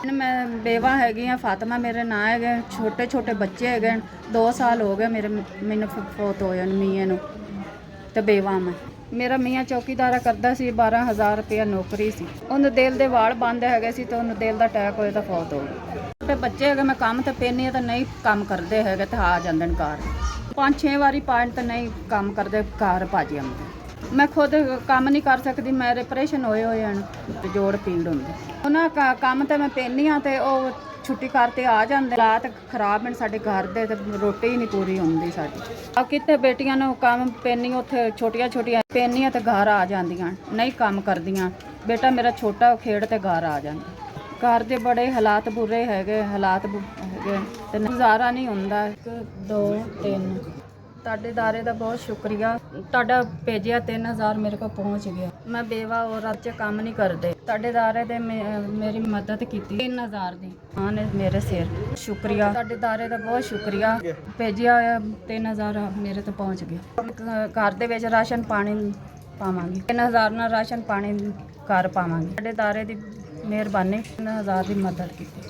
ਮੈਂ ਬੇਵਾ ਹੈਗੀ ਆ, ਫਾਤਮਾ ਮੇਰੇ ਨਾਂ ਹੈਗੇ। ਛੋਟੇ ਛੋਟੇ ਬੱਚੇ ਹੈਗੇ, 2 ਸਾਲ ਹੋ ਗਏ ਮੈਨੂੰ ਫੌਤ ਹੋਏ ਨੂੰ ਮੀਆਂ ਨੂੰ, ਤੇ ਬੇਵਾ ਮੈਂ। ਮੇਰਾ ਮੀਆਂ ਚੌਕੀਦਾਰਾ ਕਰਦਾ ਸੀ, 12,000 ਰੁਪਇਆ ਨੌਕਰੀ ਸੀ। ਉਹਨੂੰ ਦਿਲ ਦੇ ਵਾਲ ਬੰਦ ਹੈਗੇ ਸੀ ਤੇ ਉਹਨੂੰ ਦਿਲ ਦਾ ਅਟੈਕ ਹੋਇਆ ਤਾਂ ਫੌਤ ਹੋ ਗਈ। ਛੋਟੇ ਬੱਚੇ ਹੈਗੇ, ਮੈਂ ਕੰਮ ਤੇ ਪੈਂਦੀ ਤਾਂ ਨਹੀਂ ਕੰਮ ਕਰਦੇ ਹੈਗੇ ਤੇ ਆ ਜਾਂਦੇ ਨੇ ਘਰ। 5-6 ਵਾਰੀ ਪਾਣ ਤਾਂ ਨਹੀਂ ਕੰਮ ਕਰਦੇ ਘਰ ਭਾਜੀ ਆਉਂਦੇ। ਮੈਂ ਖੁਦ ਕੰਮ ਨਹੀਂ ਕਰ ਸਕਦੀ, ਮੇਰੇ ਆਪਰੇਸ਼ਨ ਹੋਏ ਹਨ ਤੇ ਜੋੜ ਪੀੜ ਹੁੰਦੇ। ਉਹਨਾਂ ਕੰਮ ਤੇ ਮੈਂ ਪੈਂਦੀ ਹਾਂ ਤੇ ਉਹ ਛੁੱਟੀ ਕਰਤੇ ਆ ਜਾਂਦੇ। ਹਾਲਾਤ ਖਰਾਬ ਨੇ ਸਾਡੇ ਘਰ ਦੇ ਤੇ ਰੋਟੀ ਹੀ ਨਹੀਂ ਪੂਰੀ ਹੁੰਦੀ ਸਾਡੀ। ਆ ਕਿਤੇ ਬੇਟੀਆਂ ਨੂੰ ਕੰਮ ਪੈਂਦੀ, ਉੱਥੇ ਛੋਟੀਆਂ ਛੋਟੀਆਂ ਪੈਂਦੀਆਂ ਤੇ ਘਰ ਆ ਜਾਂਦੀਆਂ, ਨਹੀਂ ਕੰਮ ਕਰਦੀਆਂ। ਬੇਟਾ ਮੇਰਾ ਛੋਟਾ ਖੇਡ ਤੇ ਘਰ ਆ ਜਾਂਦਾ। ਘਰ ਦੇ ਬੜੇ ਹਾਲਾਤ ਬੁਰੇ ਹੈਗੇ, ਹੈਗੇ ਤੇ ਗੁਜ਼ਾਰਾ ਨਹੀਂ ਹੁੰਦਾ। 1 2 3 ਤੁਹਾਡੇ ਦਾਰੇ ਦਾ ਬਹੁਤ ਸ਼ੁਕਰੀਆ, ਤੁਹਾਡਾ ਭੇਜਿਆ 3000 ਮੇਰੇ ਕੋਲ ਪਹੁੰਚ ਗਿਆ। ਮੈਂ ਬੇਵਾ ਔਰਤ 'ਚ ਕੰਮ ਨਹੀਂ ਕਰਦੇ, ਤੁਹਾਡੇ ਦਾਰੇ ਦੇ ਮੇਰੀ ਮਦਦ ਕੀਤੀ 3000 ਦੀ। ਹਾਂ ਨੇ ਮੇਰੇ ਸਿਰ ਸ਼ੁਕਰੀਆ, ਤੁਹਾਡੇ ਦਾਰੇ ਦਾ ਬਹੁਤ ਸ਼ੁਕਰੀਆ। ਭੇਜਿਆ ਹੋਇਆ 3000 ਮੇਰੇ ਤੋਂ ਪਹੁੰਚ ਗਿਆ। ਘਰ ਦੇ ਵਿੱਚ ਰਾਸ਼ਨ ਪਾਣੀ ਪਾਵਾਂਗੀ, 3000 ਨਾਲ ਰਾਸ਼ਨ ਪਾਣੀ ਘਰ ਪਾਵਾਂਗੀ। ਤੁਹਾਡੇ ਦਾਰੇ ਦੀ ਮਿਹਰਬਾਨੀ, 3000 ਦੀ ਮਦਦ ਕੀਤੀ।